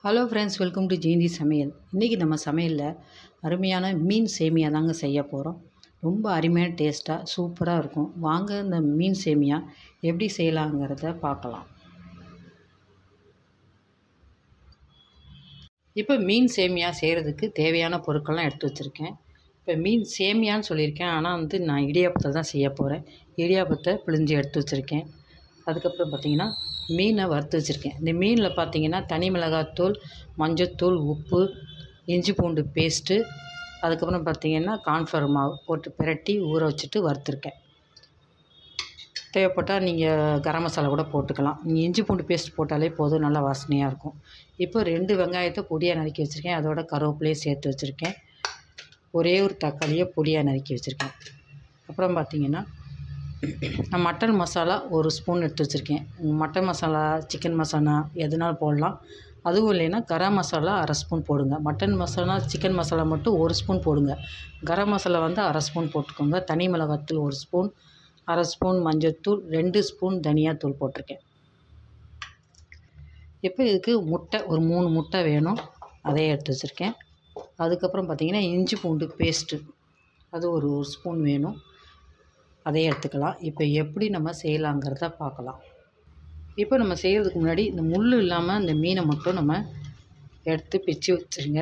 Hello friends, welcome to Jayanthi Samayal. இன்றைக்கி நம்ம சமையலில் அருமையான மீன் சேமியா தாங்க செய்ய போகிறோம். ரொம்ப அருமையான டேஸ்ட்டாக சூப்பராக இருக்கும். வாங்க இந்த மீன் சேமியா எப்படி செய்யலாங்கிறத பார்க்கலாம். இப்போ மீன் சேமியா செய்கிறதுக்கு தேவையான பொருட்கள்லாம் எடுத்து வச்சுருக்கேன். இப்போ மீன் சேமியான்னு சொல்லியிருக்கேன், ஆனால் நான் இடியாப்பத்தை தான் செய்ய போகிறேன். இடியாப்பத்தை பிழிஞ்சு எடுத்து வச்சுருக்கேன். அதுக்கப்புறம் பார்த்திங்கன்னா மீனை வறுத்து வச்சுருக்கேன். இந்த மீனில் பார்த்திங்கன்னா தனி மிளகாத்தூள், மஞ்சத்தூள், உப்பு, இஞ்சி பூண்டு பேஸ்ட்டு, அதுக்கப்புறம் பார்த்திங்கன்னா கார்ன்ஃப்ளவர் மாவு போட்டு பிரட்டி ஊற வச்சுட்டு வறுத்துருக்கேன். தேவைப்பட்டால் நீங்கள் கரம் மசாலா கூட போட்டுக்கலாம். நீங்கள் இஞ்சி பூண்டு பேஸ்ட் போட்டாலே போதும், நல்லா வாசனையாக இருக்கும். இப்போ 2 வெங்காயத்தை பொடியாக நறுக்கி வச்சுருக்கேன். அதோட கருவேப்பிலையும் சேர்த்து வச்சுருக்கேன். ஒரே ஒரு தக்காளியை பொடியாக நறுக்கி வச்சுருக்கேன். அப்புறம் பார்த்திங்கன்னா நான் மட்டன் மசாலா 1 ஸ்பூன் எடுத்து வச்சுருக்கேன். மட்டன் மசாலா, சிக்கன் மசாலா எதுனாலும் போடலாம். அதுவும் இல்லைன்னா கரம் மசாலா 1/2 ஸ்பூன் போடுங்க. மட்டன் மசாலா, சிக்கன் மசாலா மட்டும் 1 ஸ்பூன் போடுங்க. கரம் மசாலா 1/2 ஸ்பூன் போட்டுக்கோங்க. தனி மிளகாத்தூள் 1 ஸ்பூன், 1/2 ஸ்பூன் மஞ்சத்தூள், 2 ஸ்பூன் தனியாத்தூள் போட்டிருக்கேன். இப்போ இதுக்கு முட்டை ஒரு 3 முட்டை வேணும், அதையே எடுத்து வச்சுருக்கேன். அதுக்கப்புறம் பார்த்திங்கன்னா இஞ்சி பூண்டு பேஸ்ட்டு அது ஒரு ஸ்பூன் வேணும், அதையே எடுத்துக்கலாம். இப்போ எப்படி நம்ம செய்யலாங்கிறத பார்க்கலாம். இப்போ நம்ம செய்கிறதுக்கு முன்னாடி இந்த முள் இல்லாமல் இந்த மீனை மட்டும் நம்ம எடுத்து பிச்சு வச்சுருங்க.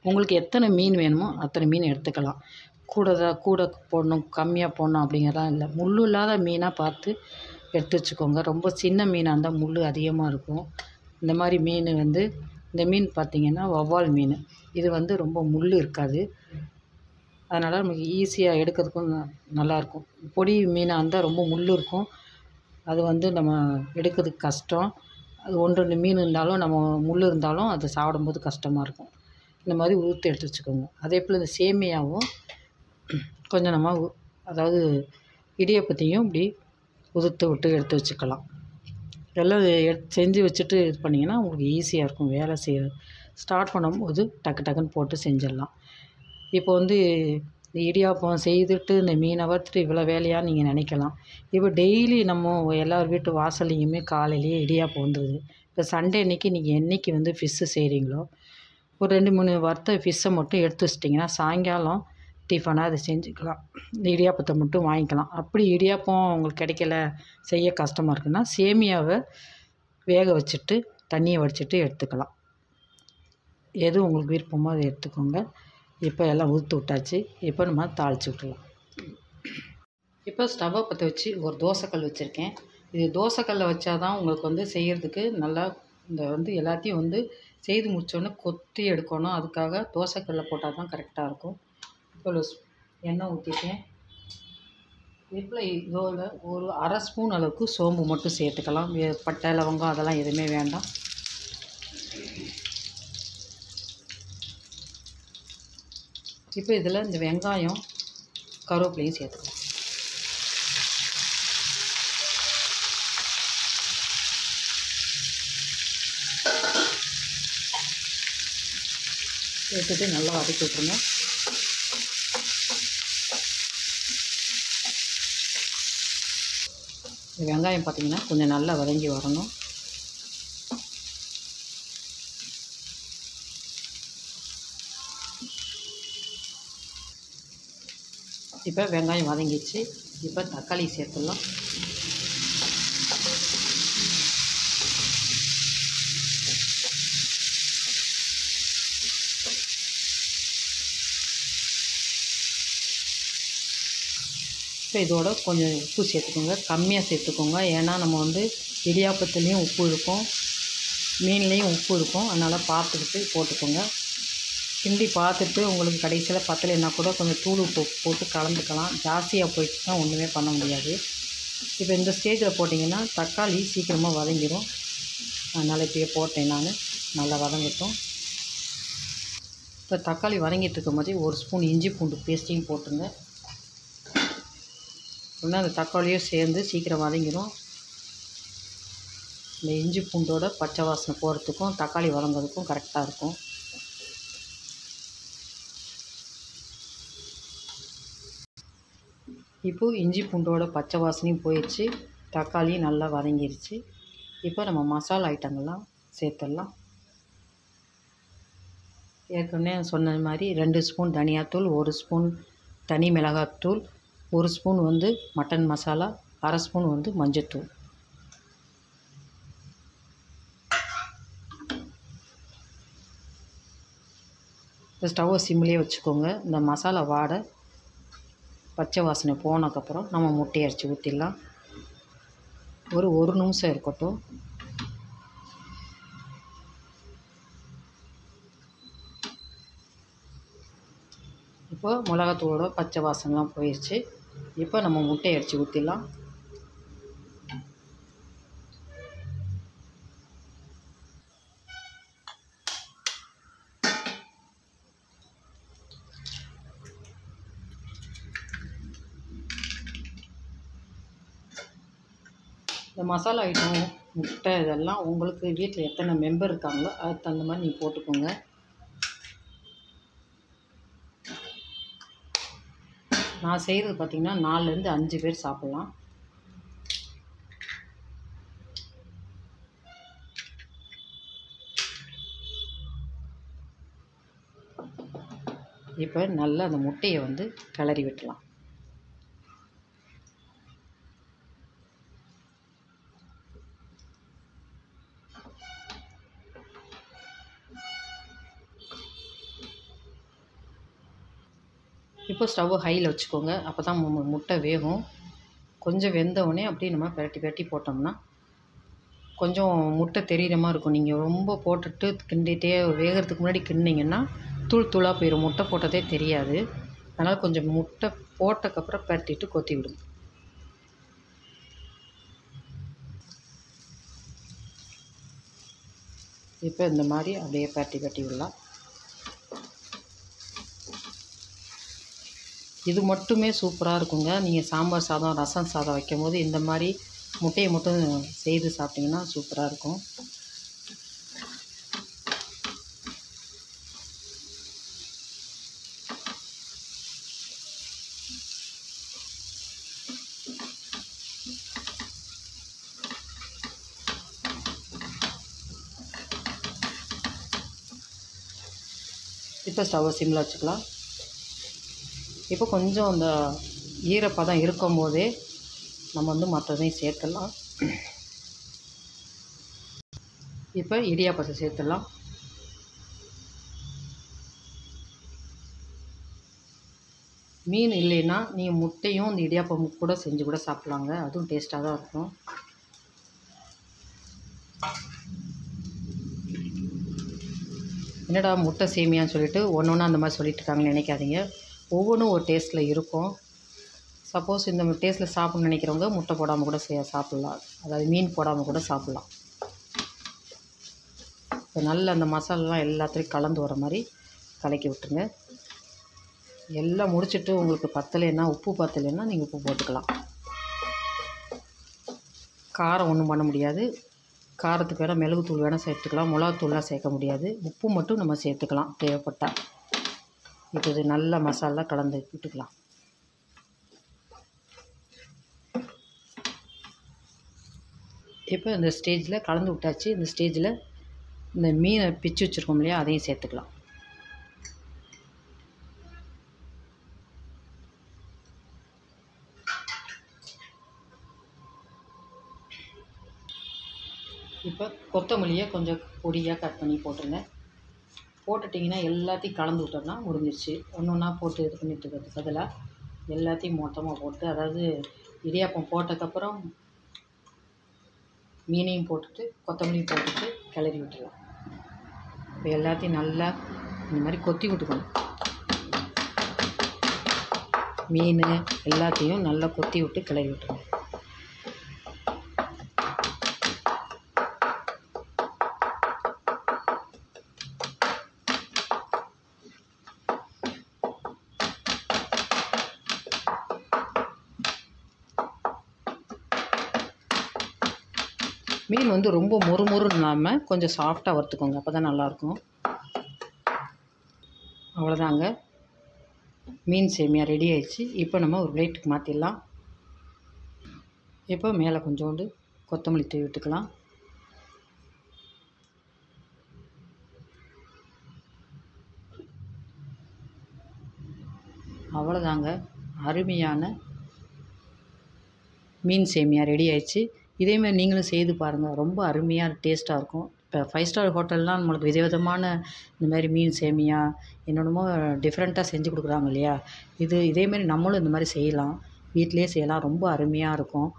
உங்களுக்கு எத்தனை மீன் வேணுமோ அத்தனை மீன் எடுத்துக்கலாம். கூட போடணும், கம்மியாக போடணும் அப்படிங்கிறதான் இல்லை. முள் இல்லாத மீனாக பார்த்து எடுத்து வச்சுக்கோங்க. ரொம்ப சின்ன மீனாக இருந்தால் முள் அதிகமாக இருக்கும். இந்த மாதிரி மீன் இந்த மீன் பார்த்திங்கன்னா வவ்வால் மீன். இது ரொம்ப முள் இருக்காது. அதனால் நமக்கு ஈஸியாக எடுக்கிறதுக்கும் நல்லாயிருக்கும். பொடி மீனாக இருந்தால் ரொம்ப முள் இருக்கும். அது நம்ம எடுக்கிறதுக்கு கஷ்டம். அது 1-2 மீன் இருந்தாலும் நம்ம முள் இருந்தாலும் அது சாப்பிடும்போது கஷ்டமாக இருக்கும். இந்த மாதிரி உதுத்து எடுத்து வச்சுக்கோங்க. அதே போல் இந்த சேமியாவும் கொஞ்சம் நம்ம அதாவது இடியாப்பத்தையும் இப்படி உதுத்து விட்டு எடுத்து வச்சுக்கலாம். எல்லாம் செஞ்சு வச்சுட்டு இது பண்ணிங்கன்னா உங்களுக்கு ஈஸியாக இருக்கும். வேலை ஸ்டார்ட் பண்ணும்போது டக்கு டக்குன்னு போட்டு செஞ்சிடலாம். இப்போ இந்த இடியாப்பம் செய்துட்டு இந்த மீனை வறுத்துட்டு இவ்வளோ வேலையாக நீங்கள் நினைக்கலாம். இப்போ டெய்லி நம்ம எல்லார் வீட்டு வாசல்லையுமே காலையிலேயே இடியாப்பம் வந்துடுது. இப்போ சண்டே அன்றைக்கி நீங்கள் என்றைக்கு ஃபிஷ்ஷு செய்கிறீங்களோ ஒரு 2-3 வறுத்த ஃபிஷ்ஷை மட்டும் எடுத்து வச்சிட்டிங்கன்னா சாயங்காலம் டிஃபனாக அதை செஞ்சுக்கலாம். இந்த இடியாப்பத்தை மட்டும் வாங்கிக்கலாம். அப்படி இடியாப்பம் உங்களுக்கு கிடைக்கல, செய்ய கஷ்டமாக இருக்குன்னா சேமியாவை வேக வச்சுட்டு தண்ணியை வடிச்சிட்டு எடுத்துக்கலாம். எது உங்களுக்கு விருப்பமோ அதை எடுத்துக்கோங்க. இப்போ எல்லாம் ஊற்றி விட்டாச்சு. இப்போ நம்ம தாளித்து விட்டுலாம். இப்போ ஸ்டவ்வை பற்ற வச்சு ஒரு தோசைக்கல் வச்சுருக்கேன். இது தோசைக்கல்லை வச்சா தான் உங்களுக்கு செய்கிறதுக்கு நல்லா இந்த எல்லாத்தையும் செய்து முடித்தோடனே கொத்தி எடுக்கணும். அதுக்காக தோசைக்கல்லை போட்டால் தான் கரெக்டாக இருக்கும். இப்போ எண்ணெய் ஊற்றிட்டேன். இப்போ இதோட ஒரு 1/2 ஸ்பூன் அளவுக்கு சோம்பு மட்டும் சேர்த்துக்கலாம். பட்டை, லவங்கம் அதெல்லாம் எதுவுமே வேண்டாம். இப்போ இதில் இந்த வெங்காயம், கருவேப்பிலையும் சேர்த்துக்கலாம். சேர்த்துட்டு நல்லா வதக்கி விட்டுருங்க. இந்த வெங்காயம் பார்த்திங்கன்னா கொஞ்சம் நல்லா வதங்கி வரணும். இப்போ வெங்காயம் வதங்கிடுச்சு. இப்போ தக்காளி சேர்த்துடலாம். இப்போ இதோட கொஞ்சம் உப்பு சேர்த்துக்கோங்க. கம்மியாக சேர்த்துக்கோங்க. ஏன்னா நம்ம இடியாப்பத்துலேயும் உப்பு இருக்கும், மீன்லேயும் உப்பு இருக்கும். அதனால் பார்த்துக்கிட்டு போட்டுக்கோங்க. கிண்டி பார்த்துட்டு உங்களுக்கு கடைசியில் பத்தலைன்னா கூட கொஞ்சம் தூள் உப்பு போட்டு கலந்துக்கலாம். ஜாஸ்தியாக போயிடுச்சுன்னா ஒன்றுமே பண்ண முடியாது. இப்போ இந்த ஸ்டேஜில் போட்டிங்கன்னா தக்காளி சீக்கிரமாக வதங்கிடும். அதனால் இப்படியே போட்டேன் நான். நல்லா வதங்கட்டும். இப்போ தக்காளி வதங்கிட்டு இருக்கும் போதே 1 ஸ்பூன் இஞ்சி பூண்டு பேஸ்ட்டையும் போட்டுங்க. இன்னும் அந்த தக்காளியும் சேர்ந்து சீக்கிரம் வதங்கிடும். இந்த இஞ்சி பூண்டோட பச்சை வாசனை போகிறதுக்கும் தக்காளி வதங்கிறதுக்கும் கரெக்டாக இருக்கும். இப்போது இஞ்சி பூண்டோட பச்சை வாசனையும் போயிடுச்சு. தக்காளி நல்லா வதங்கிருச்சு. இப்போ நம்ம மசாலா ஐட்டங்கள்லாம் சேர்த்துடலாம். ஏற்கனவே சொன்ன மாதிரி 2 ஸ்பூன் தனியாத்தூள், 1 ஸ்பூன் தனி மிளகாத்தூள், 1 ஸ்பூன் வந்து மட்டன் மசாலா, 1/2 ஸ்பூன் வந்து மஞ்சத்தூள். இந்த ஸ்டவ்வை சிம்லேயே வச்சுக்கோங்க. இந்த மசாலா வாடை பச்சை வாசனை போனதுக்கப்புறம் நம்ம முட்டையை அரைச்சி ஊற்றிடலாம். ஒரு நிமிஷம் இருக்கட்டும். இப்போ மிளகாத்தூளோட பச்சை வாசனைலாம் போயிடுச்சு. இப்போ நம்ம முட்டையை அரைச்சி ஊற்றிடலாம். இந்த மசாலா ஐட்டம், முட்டை இதெல்லாம் உங்களுக்கு வீட்டில் எத்தனை மெம்பர் இருக்காங்களோ அதுக்கு தகுந்த மாதிரி நீங்கள் போட்டுக்கோங்க. நான் செய்கிறது பார்த்திங்கன்னா 4லேருந்து 5 பேர் சாப்பிட்லாம். இப்போ நல்லா அந்த முட்டையை வந்து கிளறி விட்டுலாம். இப்போ ஸ்டவ் ஹையில் வச்சுக்கோங்க. அப்போ தான் முட்டை வேகும். கொஞ்சம் வெந்தவுடனே அப்படியே நம்ம பிரட்டி போட்டோம்னா கொஞ்சம் முட்டை தெரிகிற மாதிரி இருக்கும். நீங்கள் ரொம்ப போட்டுட்டு கிண்டிகிட்டே வேகிறதுக்கு முன்னாடி கிண்டிங்கன்னா தூளாக போயிடும். முட்டை போட்டதே தெரியாது. அதனால் கொஞ்சம் முட்டை போட்டக்கப்புறம் பிரட்டிட்டு கொத்தி விடுங்க. இப்போ இந்த மாதிரி அப்படியே பிரட்டி விடலாம். இது மட்டுமே சூப்பராக இருக்குங்க. நீங்கள் சாம்பார் சாதம், ரசம் சாதம் வைக்கும் போது இந்த மாதிரி முட்டையை மட்டும் செய்து சாப்பிட்டிங்கன்னா சூப்பராக இருக்கும். இப்போ ஸ்டவ்வை சிம்மில் வச்சுக்கலாம். இப்போ கொஞ்சம் அந்த ஈரப்பதம் இருக்கும் போதே நம்ம வந்து மற்றதையும் சேர்த்துடலாம். இப்போ இடியாப்பத்தை சேர்த்துடலாம். மீன் இல்லைன்னா நீங்கள் முட்டையும் இந்த இடியாப்பம் கூட செஞ்சு கூட சாப்பிட்லாங்க. அதுவும் டேஸ்ட்டாக தான் இருக்கும். என்னடா முட்டை சேமியான்னு சொல்லிட்டு ஒன்று அந்த மாதிரி சொல்லிட்டு இருக்காங்கன்னு நினைக்காதீங்க. ஒவ்வொன்றும் ஒரு டேஸ்ட்டில் இருக்கும். சப்போஸ் இந்த டேஸ்ட்டில் சாப்பிட்ணுன்னு நினைக்கிறவங்க முட்டை போடாமல் கூட சாப்பிட்லாம். அதாவது மீன் போடாமல் கூட சாப்பிட்லாம். இப்போ நல்ல அந்த மசாலாலாம் எல்லாத்துலேயும் கலந்து வர மாதிரி கலக்கி விட்டுருங்க. எல்லாம் முடிச்சுட்டு உங்களுக்கு பத்தலைன்னா, உப்பு பத்தலைன்னா நீங்கள் உப்பு போட்டுக்கலாம். காரம் ஒன்றும் பண்ண முடியாது. காரத்துக்கு வேணால் மிளகுத்தூள் வேணால் சேர்த்துக்கலாம். மிளகாத்தூள்லாம் சேர்க்க முடியாது. உப்பு மட்டும் நம்ம சேர்த்துக்கலாம் தேவைப்பட்டால். இப்போ இது நல்ல மசாலா கலந்து விட்டுக்கலாம். இப்போ இந்த ஸ்டேஜில் கலந்து விட்டாச்சு. இந்த ஸ்டேஜில் இந்த மீனை பிச்சு வச்சுருக்கோம் இல்லையா, அதையும் சேர்த்துக்கலாம். இப்போ கொத்தமல்லியை கொஞ்சம் பொடியாக கட் பண்ணி போட்டுருங்க. போட்டுட்டிங்கன்னா எல்லாத்தையும் கலந்து விட்டோம்னா முடிஞ்சிருச்சு. ஒன்றா போட்டு இது பண்ணிட்டு இருக்கிறதுக்கு பதிலாக எல்லாத்தையும் மொத்தமாக போட்டு, அதாவது இடியாப்பம் போட்டதுக்கப்புறம் மீனையும் போட்டுட்டு கொத்தமல்லியும் போட்டுட்டு கிளறி விட்டுடலாம். இப்போ எல்லாத்தையும் நல்லா இந்த மாதிரி கொத்தி விட்டுக்கணும். மீன் எல்லாத்தையும் நல்லா கொத்தி விட்டு கிளறி விட்டுருங்க. மீன் வந்து ரொம்ப மொறுமொறுன்னு இல்லாமல் கொஞ்சம் சாஃப்டாக வறுத்துக்கோங்க. அப்போ தான் நல்லாயிருக்கும். அவ்வளோதாங்க, மீன் சேமியா ரெடி ஆயிடுச்சு. இப்போ நம்ம ஒரு பிளேட்டுக்கு மாற்றிடலாம். இப்போ மேலே கொஞ்சோண்டு கொத்தமல்லி தூவி விட்டுக்கலாம். அவ்வளோதாங்க, அருமையான மீன் சேமியா ரெடி ஆயிடுச்சு. இதேமாதிரி நீங்களும் செய்து பாருங்கள், ரொம்ப அருமையாக டேஸ்ட்டாக இருக்கும். இப்போ 5 ஸ்டார் ஹோட்டல்லாம் நம்மளுக்கு விதவிதமான இந்த மாதிரி மீன் சேமியா என்னென்னமோ டிஃப்ரெண்ட்டாக செஞ்சு கொடுக்குறாங்க இல்லையா? இதேமாரி நம்மளும் இந்த மாதிரி செய்யலாம், வீட்டிலே செய்யலாம். ரொம்ப அருமையாக இருக்கும்.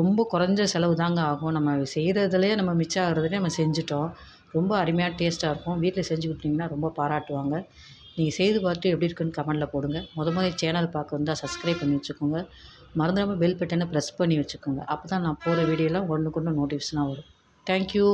ரொம்ப குறைஞ்ச செலவு தாங்க ஆகும். நம்ம செய்கிறதுலேயே நம்ம மிச்சம் ஆகிறதுலேயே நம்ம செஞ்சுட்டோம். ரொம்ப அருமையாக டேஸ்ட்டாக இருக்கும். வீட்டில் செஞ்சு கொடுத்தீங்கன்னா ரொம்ப பாராட்டுவாங்க. நீங்கள் செய்து பார்த்துட்டு எப்படி இருக்குன்னு கமெண்டில் போடுங்க. முத சேனல் பார்க்க வந்தால் சப்ஸ்கிரைப் பண்ணி வச்சுக்கோங்க. மறந்துடாமல் பெல் பட்டனை ப்ரெஸ் பண்ணி வச்சுக்கோங்க. அப்போ தான் நான் போகிற வீடியோலாம் ஒன்றுக்கு ஒன்று நோட்டிஃபிகேஷனாக வரும். தேங்க்யூ.